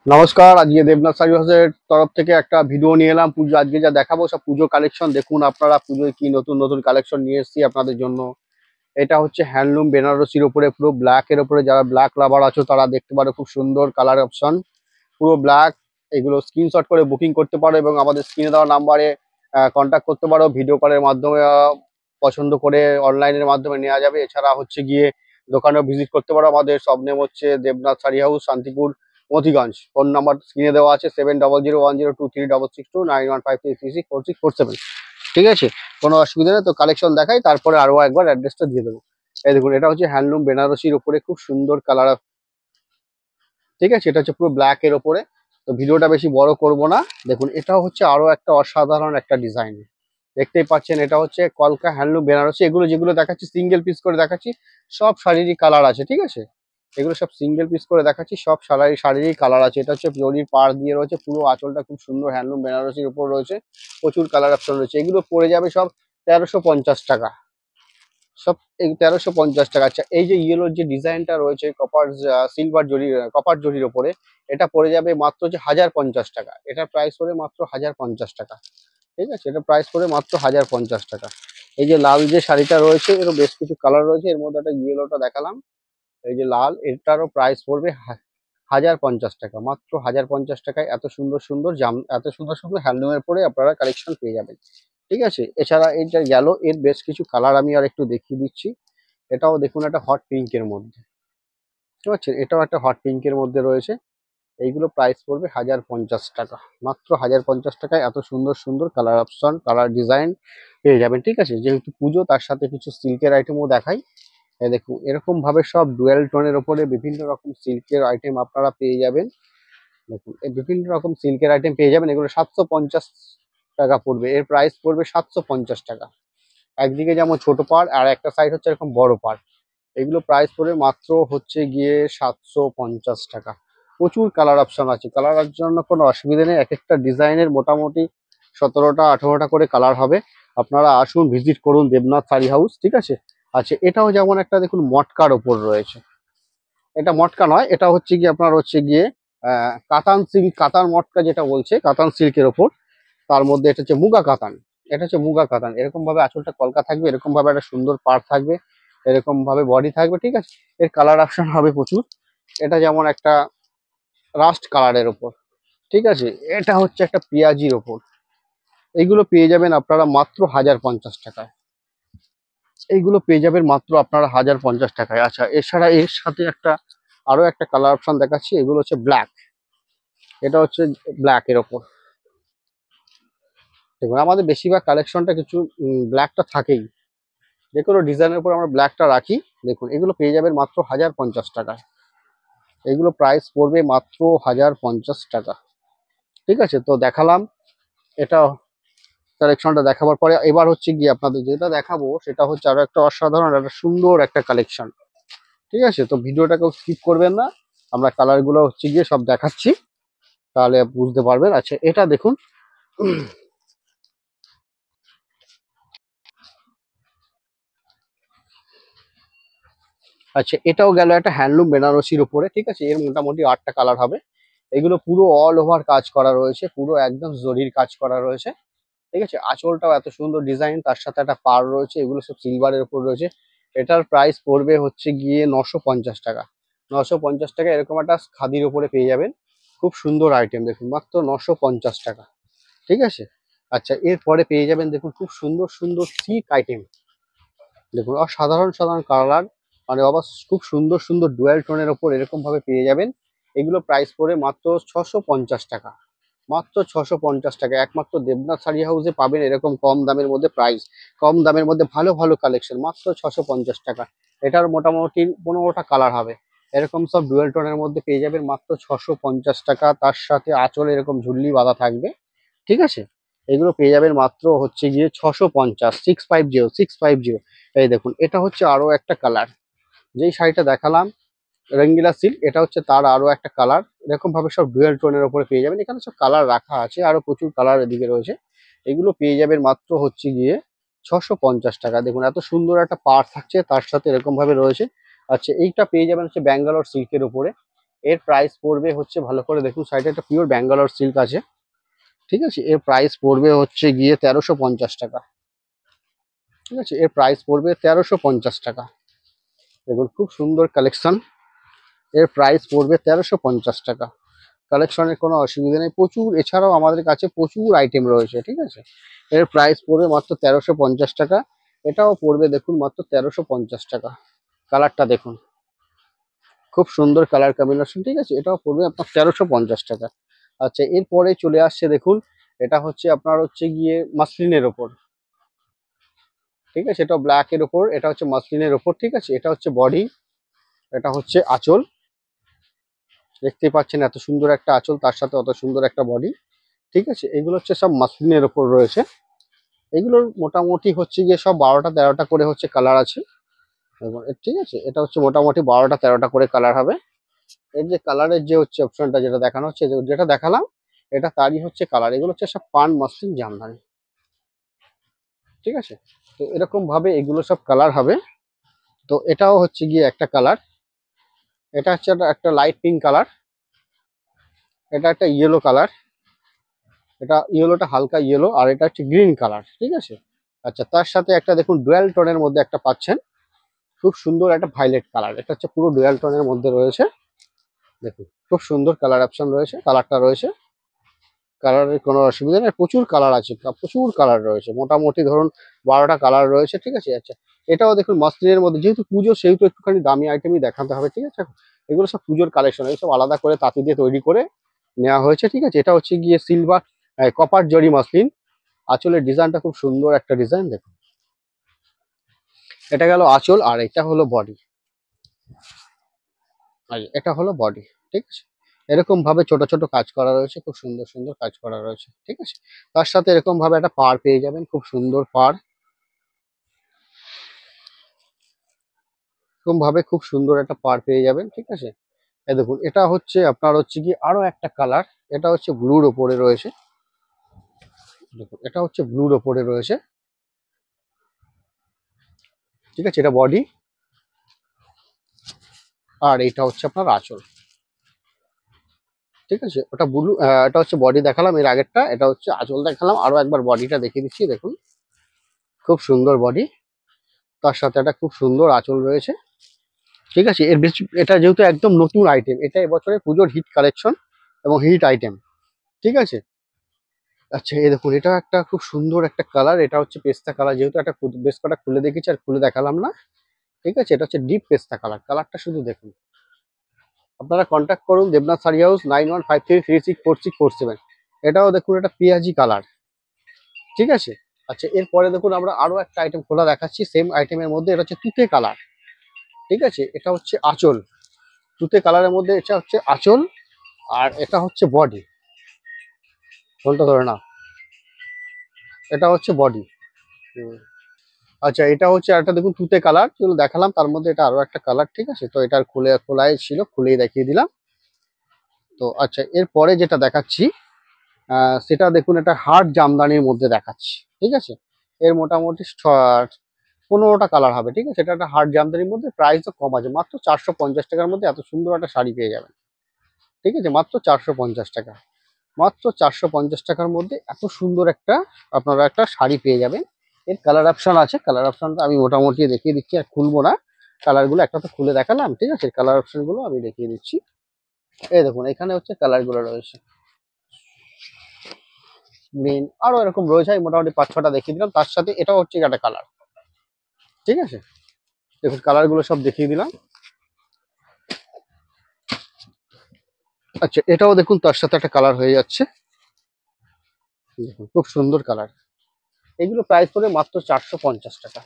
নমস্কার, আজকে দেবনাথ শাড়ি হাউসের তরফ থেকে একটা ভিডিও নিয়ে এলাম। পুজো আজকে যা দেখাবো সব পুজো কালেকশন। দেখুন আপনারা পুজোয় কি নতুন নতুন কালেকশন নিয়ে এসেছি আপনাদের জন্য। এটা হচ্ছে হ্যান্ডলুম বেনারসির উপরে, পুরো ব্ল্যাক এর উপরে। যারা ব্ল্যাক লাভার আছো তারা দেখতে পারো, খুব সুন্দর কালার অপশন, পুরো ব্ল্যাক। এগুলো স্ক্রিনশট করে বুকিং করতে পারো এবং আমাদের স্ক্রিনে দেওয়া নাম্বারে কন্ট্যাক্ট করতে পারো। ভিডিও কলের মাধ্যমে পছন্দ করে অনলাইনের মাধ্যমে নেওয়া যাবে। এছাড়া হচ্ছে গিয়ে দোকানেও ভিজিট করতে পারো। আমাদের সব নেম হচ্ছে Debnath sari house, Shantipur, Motiganj. Phone number স্ক্রিনে দেওয়া আছে 70010236669153364647। ঠিক আছে, কোনো অসুবিধা নেই। তো কালেকশন দেখাই, তারপরে আরো একবার অ্যাড্রেসটা দিয়ে দেবো। এই দেখুন, এটা হচ্ছে হ্যান্ডলুম বেনারসির উপরে, খুব সুন্দর কালার। ঠিক আছে, এটা হচ্ছে পুরো ব্ল্যাক এর ওপরে। তো ভিডিওটা বেশি বড় করব না। দেখুন, এটাও হচ্ছে আরো একটা অসাধারণ একটা ডিজাইন। দেখতেই পাচ্ছেন, এটা হচ্ছে কলকা হ্যান্ডলুম বেনারসি। এগুলো যেগুলো দেখাচ্ছি সিঙ্গেল পিস করে দেখাচ্ছি, সব শাড়িরই কালার আছে। ঠিক আছে, এগুলো সব সিঙ্গেল পিস করে দেখাচ্ছি, সব শাড়িরই কালার আছে। এটা হচ্ছে জরির পাড় দিয়ে রয়েছে, পুরো আঁচলটা খুব সুন্দর হ্যান্ডলুম বেনারসির উপর রয়েছে। প্রচুর কালার অপশন রয়েছে। এগুলো পড়ে যাবে সব 1350 টাকা। সব এই 1350 টাকা। আচ্ছা, এই যে ইয়েলোর যে ডিজাইনটা রয়েছে কপার সিলভার জরি, কপার জরির ওপরে, এটা পড়ে যাবে মাত্র হচ্ছে 1050 টাকা। এটার প্রাইস পড়ে মাত্র 1050 টাকা। ঠিক আছে, এটা প্রাইস পড়ে মাত্র 1050 টাকা। এই যে লাল যে শাড়িটা রয়েছে, এরও বেশ কিছু কালার রয়েছে, এর মধ্যে একটা ইয়েলোটা দেখালাম। এই যে লাল, এটারও প্রাইস পড়বে 1050 টাকা। মাত্র 1050 টাকায় এত সুন্দর সুন্দর এত সুন্দর সুন্দর হ্যান্ডলুমের পরে আপনারা কালেকশন পেয়ে যাবেন। ঠিক আছে, এছাড়া এই যে গেল, এর বেশ কিছু কালার আমি আর একটু দেখিয়ে দিচ্ছি। এটাও দেখুন, একটা হট পিঙ্কের মধ্যে। ঠিক আছে, এটাও একটা হট পিঙ্কের মধ্যে রয়েছে। এইগুলো প্রাইস পড়বে 1050 টাকা। মাত্র 1050 টাকায় এত সুন্দর সুন্দর কালার অপশন, কালার ডিজাইন পেয়ে যাবেন। ঠিক আছে, যেহেতু পুজো, তার সাথে কিছু সিল্কের আইটেমও দেখাই। এই দেখুন, এরকম ভাবে সব ডুয়েল টোনের ওপরে বিভিন্ন রকম সিল্কের আইটেম আপনারা পেয়ে যাবেন। দেখুন, এই বিভিন্ন রকম সিল্কের আইটেম পেয়ে যাবেন। এগুলো 750 টাকা পড়বে। এর প্রাইস পড়বে 750 টাকা। একদিকে যেমন ছোট পাড়, আর একটা সাইড হচ্ছে এরকম বড় পাড়। এগুলো প্রাইস পড়ে মাত্র হচ্ছে গিয়ে 750 টাকা। প্রচুর কালার অপশন আছে, কালারের জন্য কোনো অসুবিধা নেই। এক একটা ডিজাইনের মোটামুটি 17টা 18টা করে কালার হবে। আপনারা আসুন, ভিজিট করুন দেবনাথ শাড়ি হাউস। ঠিক আছে। আচ্ছা, এটাও যেমন একটা দেখুন মটকার ওপর রয়েছে। এটা মটকা নয়, এটা হচ্ছে গিয়ে আপনার হচ্ছে গিয়ে কাতান সিল্ক, কাতান মটকা যেটা বলছে, কাতান সিল্কের ওপর। তার মধ্যে এটা হচ্ছে মুগা কাতান। এটা হচ্ছে মুগা কাতান। এরকম ভাবে আঁচলটা কলকা থাকবে, এরকম ভাবে একটা সুন্দর পাড় থাকবে, এরকম ভাবে বডি থাকবে। ঠিক আছে, এর কালার অপশন হবে প্রচুর। এটা যেমন একটা রাস্ট কালারের ওপর। ঠিক আছে, এটা হচ্ছে একটা পেঁয়াজির ওপর। এইগুলো পেয়ে যাবেন আপনারা মাত্র 1050 টাকায়। এইগুলো পেয়ে যাবেন মাত্র আপনারা 1050 টাকায়। আচ্ছা, এছাড়া এর সাথে একটা আরো একটা কালার অপশন দেখাচ্ছি। এগুলো হচ্ছে ব্ল্যাক। এটা হচ্ছে ব্ল্যাক এর ওপর। দেখুন, আমাদের বেশিরভাগ কালেকশনটা কিছু ব্ল্যাকটা থাকেই। যে কোনো ডিজাইনের উপর আমরা ব্ল্যাকটা রাখি। দেখুন, এগুলো পেয়ে যাবেন মাত্র 1050 টাকায়। এগুলো প্রাইস পড়বে মাত্র 1050 টাকা। ঠিক আছে, তো দেখালাম এটা। কালেকশনটা দেখাবার পরে এবার হচ্ছে গিয়ে আপনাদের যেটা দেখাবো সেটা হচ্ছে আরো একটা অসাধারণ একটা সুন্দর একটা কালেকশন। ঠিক আছে, তো ভিডিওটাকেও স্কিপ করবেন না। আমরা কালার গুলো হচ্ছে গিয়ে সব দেখাচ্ছি, তাহলে বুঝতে পারবেন। আচ্ছা, এটা দেখুন। আচ্ছা, এটাও গেল একটা হ্যান্ডলুম বেনারসির উপরে। ঠিক আছে, এর মোটামুটি 8টা কালার হবে। এগুলো পুরো অল ওভার কাজ করা রয়েছে, পুরো একদম জরির কাজ করা রয়েছে। ঠিক আছে, আঁচলটাও এত সুন্দর ডিজাইন, তার সাথে একটা পাড় রয়েছে। এগুলো সব সিলভারের উপর রয়েছে। এটার প্রাইস পড়বে হচ্ছে গিয়ে 950 টাকা। 950 টাকা এরকম একটা খাদির উপরে পেয়ে যাবেন। খুব সুন্দর আইটেম, দেখুন মাত্র 950 টাকা। ঠিক আছে। আচ্ছা, এরপরে পেয়ে যাবেন দেখুন খুব সুন্দর সুন্দর সিল্ক আইটেম। দেখুন, অসাধারণ সাধারণ কালার, মানে অবাস, খুব সুন্দর সুন্দর ডুয়াল টোনের ওপর এরকম ভাবে পেয়ে যাবেন। এগুলো প্রাইস পড়ে মাত্র 650 টাকা। মাত্র 650 টাকা। একমাত্র দেবনাথ শাড়ি হাউসে পাবেন এরকম কম দামের মধ্যে প্রাইস, কম দামের মধ্যে ভালো ভালো কালেকশন, মাত্র 650 টাকা। এটার মোটামুটি 15টা কালার হবে। এরকম সব ডুয়েল টোনের মধ্যে পেয়ে যাবেন মাত্র 650 টাকা। তার সাথে আঁচল এরকম ঝুল্লি বাঁধা থাকবে। ঠিক আছে, এগুলো পেয়ে যাবেন মাত্র হচ্ছে গিয়ে 650, 650, 650। এই দেখুন, এটা হচ্ছে আরো একটা কালার। যেই শাড়িটা দেখালাম রঙ্গিলা সিল্ক, এটা হচ্ছে তার আরো একটা কালার। এরকম ভাবে সব ডুয়েল টোনের উপরে পেয়ে যাবেন। এখানে সব কালার রাখা আছে, আরো প্রচুর কালার এদিকে রয়েছে। এগুলো পেয়ে যাবেন মাত্র হচ্ছে গিয়ে 650 টাকা। দেখুন, এত সুন্দর একটা পাড় থাকছে, তার সাথে এরকম ভাবে রয়েছে। আচ্ছা, এইটা পেয়ে যাবেন হচ্ছে ব্যাঙ্গালোর সিল্কের উপরে। এর প্রাইস পড়বে হচ্ছে, ভালো করে দেখুন সাইডে একটা পিওর ব্যাঙ্গালোর সিল্ক আছে, ঠিক আছে। এর প্রাইস পড়বে হচ্ছে গিয়ে 1350 টাকা, ঠিক আছে। এর প্রাইস পড়বে 1350 টাকা। দেখুন খুব সুন্দর কালেকশন, এর প্রাইস পড়বে 1350 টাকা। কালেকশনের কোনো অসুবিধা নেই, প্রচুর, এছাড়াও আমাদের কাছে প্রচুর আইটেম রয়েছে, ঠিক আছে। এর প্রাইস পড়বে মাত্র 1350 টাকা। এটাও পড়বে দেখুন মাত্র 1350 টাকা। কালারটা দেখুন, খুব সুন্দর কালার কম্বিনেশন, ঠিক আছে। এটাও পড়বে আপনার 1350 টাকা। আচ্ছা, এরপরে চলে আসছে দেখুন, এটা হচ্ছে আপনার হচ্ছে গিয়ে মাসলিনের ওপর, ঠিক আছে। এটা ব্ল্যাক এর ওপর, এটা হচ্ছে মাসলিনের ওপর, ঠিক আছে। এটা হচ্ছে বডি, এটা হচ্ছে আঁচল, দেখতেই পাচ্ছেন এত সুন্দর একটা আঁচল, তার সাথে অত সুন্দর একটা বডি, ঠিক আছে। এগুলো হচ্ছে সব মাসলিনের ওপর রয়েছে। এগুলোর মোটামুটি হচ্ছে গিয়ে সব 12টা 13টা করে হচ্ছে কালার আছে, ঠিক আছে। এটা হচ্ছে মোটামুটি 12টা 13টা করে কালার হবে। এর যে কালারের যে হচ্ছে অপশনটা যেটা দেখানো হচ্ছে, যেটা দেখালাম এটা তারই হচ্ছে কালার। এগুলো হচ্ছে সব পান মসলিন জামদানি, ঠিক আছে। তো এরকম ভাবে এগুলো সব কালার হবে। তো এটাও হচ্ছে গিয়ে একটা কালার, এটা হচ্ছে একটা লাইট পিঙ্ক কালার, এটা একটা ইয়েলো কালার, এটা ইয়েলোটা হালকা ইয়েলো, আর এটা হচ্ছে গ্রিন কালার, ঠিক আছে। আচ্ছা, তার সাথে একটা দেখুন ডুয়াল টোনের মধ্যে একটা পাচ্ছেন, খুব সুন্দর একটা ভাইলেট কালার, এটা হচ্ছে পুরো ডুয়াল টোনের মধ্যে রয়েছে। দেখুন খুব সুন্দর কালার অপশন রয়েছে, কালারটা রয়েছে, কালারের কোনো অসুবিধা নেই, প্রচুর কালার আছে, প্রচুর কালার রয়েছে, মোটামুটি ধরুন 12টা কালার রয়েছে, ঠিক আছে। আচ্ছা, এটাও দেখুন মসলিনের মধ্যে, যেহেতু পুজো সেহেতু একটুখানি দামি আইটেমই দেখাতে হবে, ঠিক আছে। এগুলো সব পুজোর কালেকশন, এইসব আলাদা করে তাঁতি দিয়ে তৈরি করে নেওয়া হয়েছে, ঠিক আছে। এটা হচ্ছে গিয়ে সিলভার কপার জরি মসলিন, আঁচলের ডিজাইনটা খুব সুন্দর একটা ডিজাইন, দেখুন এটা গেল আঁচল, আর এটা হলো বডি, আর এটা হলো বডি, ঠিক আছে। এরকম ভাবে ছোট ছোট কাজ করা রয়েছে, খুব সুন্দর সুন্দর কাজ করা রয়েছে, ঠিক আছে। তার সাথে এরকম ভাবে একটা পাড় পেয়ে যাবেন, খুব সুন্দর পাড়, এরকম ভাবে খুব সুন্দর একটা পাড় পেয়ে যাবেন, ঠিক আছে। এই দেখুন এটা হচ্ছে আপনার হচ্ছে কি আরো একটা কালার, এটা হচ্ছে ব্লুর ওপরে রয়েছে, দেখুন এটা হচ্ছে ব্লুর ওপরে রয়েছে, ঠিক আছে। এটা বডি, আর এটা হচ্ছে আপনার আঁচল, ঠিক আছে। ওটা ব্লু, এটা হচ্ছে বডি দেখালাম এর আগেরটা, এটা হচ্ছে আঁচল দেখালাম, আরো একবার বডিটা দেখিয়ে দিচ্ছি, দেখুন খুব সুন্দর বডি, তার সাথে একটা খুব সুন্দর আঁচল রয়েছে, ঠিক আছে। এর বেশি, এটা যেহেতু একদম নতুন আইটেম, এটা এবছরে পুজোর হিট কালেকশন এবং হিট আইটেম, ঠিক আছে। আচ্ছা, এই দেখুন এটা একটা খুব সুন্দর একটা কালার, এটা হচ্ছে পেস্তা কালার, যেহেতু একটা বেশ কটা খুলে দেখেছি আর খুলে দেখালাম না, ঠিক আছে। এটা হচ্ছে ডিপ পেস্তা কালার, কালারটা শুধু দেখুন। আপনারা কন্ট্যাক্ট করুন দেবনাথ শাড়ি হাউস 9153364647। এটাও দেখুন এটা পেঁয়াজি কালার, ঠিক আছে। আচ্ছা, এরপরে দেখুন আমরা আরো একটা আইটেম খোলা দেখাচ্ছি সেম আইটেমের মধ্যে, এটা হচ্ছে তুতে কালার, ঠিক আছে। এটা হচ্ছে আঁচল, তুতে কালারের মধ্যে এটা হচ্ছে আঁচল, আর এটা হচ্ছে বডি, ফোনটা ধরে না, এটা হচ্ছে বডি। আচ্ছা, এটা হচ্ছে একটা দেখুন তুতে কালার, যেগুলো দেখালাম তার মধ্যে এটা আরো একটা কালার, ঠিক আছে। তো এটার খোলাই ছিল, খুলেই দেখিয়ে দিলাম। তো আচ্ছা, এরপরে যেটা দেখাচ্ছি সেটা দেখুন এটা হার্ড জামদানির মধ্যে দেখাচ্ছি, ঠিক আছে। এর মোটামুটি 15টা কালার হবে, ঠিক আছে। এটা একটা হার্ড জামদানির মধ্যে, প্রাইসও কম আছে, মাত্র 450 টাকার মধ্যে এত সুন্দর একটা শাড়ি পেয়ে যাবেন, ঠিক আছে। মাত্র 450 টাকা, মাত্র 450 টাকার মধ্যে এত সুন্দর একটা আপনারা একটা শাড়ি পেয়ে যাবেন। এর কালার অপশন আছে, কালার অপশনটা আমি মোটামুটি দেখিয়ে দিচ্ছি, আর খুলবো না, কালারগুলো একটা তো খুলে দেখালাম, ঠিক আছে। কালার অপশন গুলো আমি দেখিয়ে দিচ্ছি। এই দেখুন এখানে হচ্ছে কালার গুলো রয়েছে, গ্রিন, আরো এরকম রয়েছে, আমি মোটামুটি 5-6টা দেখিয়ে দিলাম, তার সাথে এটাও হচ্ছে একটা কালার, ঠিক আছে। দেখুন কালার গুলো সব দেখিয়ে দিলাম। আচ্ছা, এটাও দেখুন তার সাথে একটা কালার হয়ে যাচ্ছে, দেখুন খুব সুন্দর কালার। এগুলো প্রাইস পড়ে মাত্র 450 টাকা।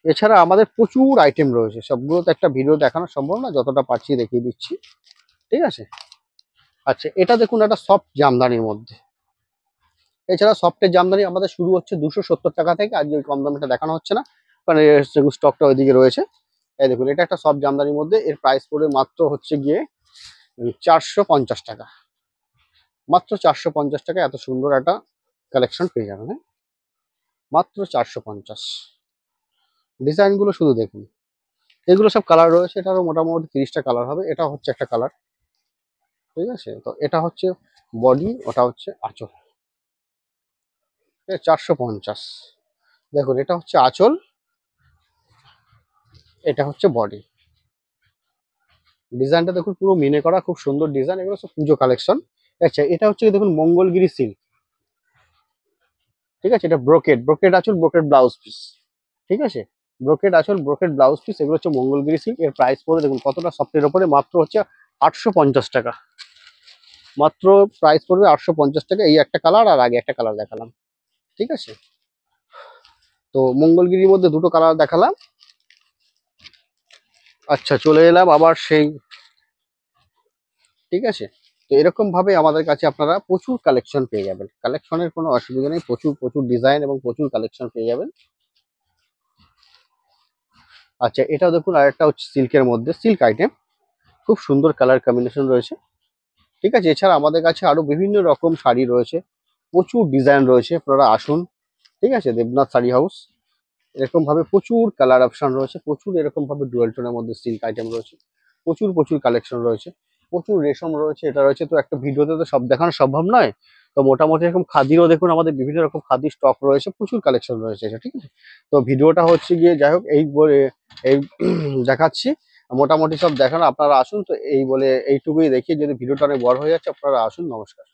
এছাড়া আমাদের প্রচুর আইটেম রয়েছে, সবগুলো তো একটা ভিডিও দেখানো সম্ভব না, যতটা পারছি দেখিয়ে দিচ্ছি, ঠিক আছে। আচ্ছা, এটা দেখুন একটা সফট জামদানির মধ্যে, এছাড়া সফটের জামদানি আমাদের শুরু হচ্ছে 270 টাকা থেকে, আজকে ওই কম দামটা দেখানো হচ্ছে না, কারণ স্টকটা ওইদিকে রয়েছে। এই দেখুন এটা একটা সফট জামদানির মধ্যে, এর প্রাইস পড়বে মাত্র হচ্ছে গিয়ে 450 টাকা, মাত্র 450 টাকা এত সুন্দর একটা কালেকশন পেয়ে যাবেন, হ্যাঁ, মাত্র 450। ডিজাইন গুলো শুধু দেখুন, এগুলো সব কালার রয়েছে, এটারও মোটামুটি 30টা কালার হবে, এটা হচ্ছে একটা কালার, ঠিক আছে, তো এটা হচ্ছে বডি, ওটা হচ্ছে আঁচল। 450। দেখুন এটা হচ্ছে আঁচল, এটা হচ্ছে বডি। ডিজাইনটা দেখুন পুরো মিনে করা, খুব সুন্দর ডিজাইন, এগুলো সব পুজো কালেকশন। আচ্ছা, এটা হচ্ছে দেখুন মঙ্গলগিরি সিল্ক। ঠিক আছে, এটা ব্রোকেড, ব্রোকেড আঁচল, ব্রোকেড ব্লাউজ পিস। ঠিক আছে, ব্রোকেড আঁচল, ব্রোকেড ব্লাউজ পিস, এগুলো হচ্ছে মঙ্গলগিরি সিল্ক। এর প্রাইস পড়ে দেখুন কতটা সফটের ওপরে, মাত্র হচ্ছে 850 টাকা। মাত্র প্রাইস পড়বে 850 টাকা। এই একটা কালার, আর আগে একটা কালার দেখালাম। ঠিক আছে, তো মঙ্গলগিরির মধ্যে দুটো কালার দেখালাম। আচ্ছা, চলে এলাম আবার সেই। ঠিক আছে, তো এরকম ভাবে আমাদের কাছে আপনারা প্রচুর কালেকশন পেয়ে যাবেন, কালেকশনের কোনো অসুবিধা নেই, প্রচুর প্রচুর ডিজাইন এবং প্রচুর কালেকশন পেয়ে যাবেন। আচ্ছা, এটাও দেখুন আরেকটা হচ্ছে সিল্কের মধ্যে, সিল্ক আইটেম, খুব সুন্দর কালার কম্বিনেশন রয়েছে। ঠিক আছে, এছাড়া আমাদের কাছে আরো বিভিন্ন রকম শাড়ি রয়েছে, প্রচুর ডিজাইন রয়েছে, আপনারা আসুন। ঠিক আছে, দেবনাথ শাড়ি হাউস। এরকম ভাবে প্রচুর কালার অপশন রয়েছে, প্রচুর এরকম ভাবে ডুয়াল টোনের মধ্যে সিল্ক আইটেম রয়েছে, প্রচুর প্রচুর কালেকশন রয়েছে, প্রচুর রেশম রয়েছে, এটা রয়েছে। তো একটা ভিডিওতে তো সব দেখানো সম্ভব নয়, তো মোটামুটি এরকম খাদিরও দেখুন আমাদের বিভিন্ন রকম খাদির স্টক রয়েছে, প্রচুর কালেকশন রয়েছে এটা। ঠিক আছে, তো ভিডিওটা হচ্ছে গিয়ে যাই হোক এই বলে এই দেখাচ্ছি, মোটামুটি সব দেখানো, আপনারা আসুন। তো এই বলে এইটুকুই দেখিয়ে, যদি ভিডিওটা অনেক বড় হয়ে যাচ্ছে, আপনারা আসুন। নমস্কার।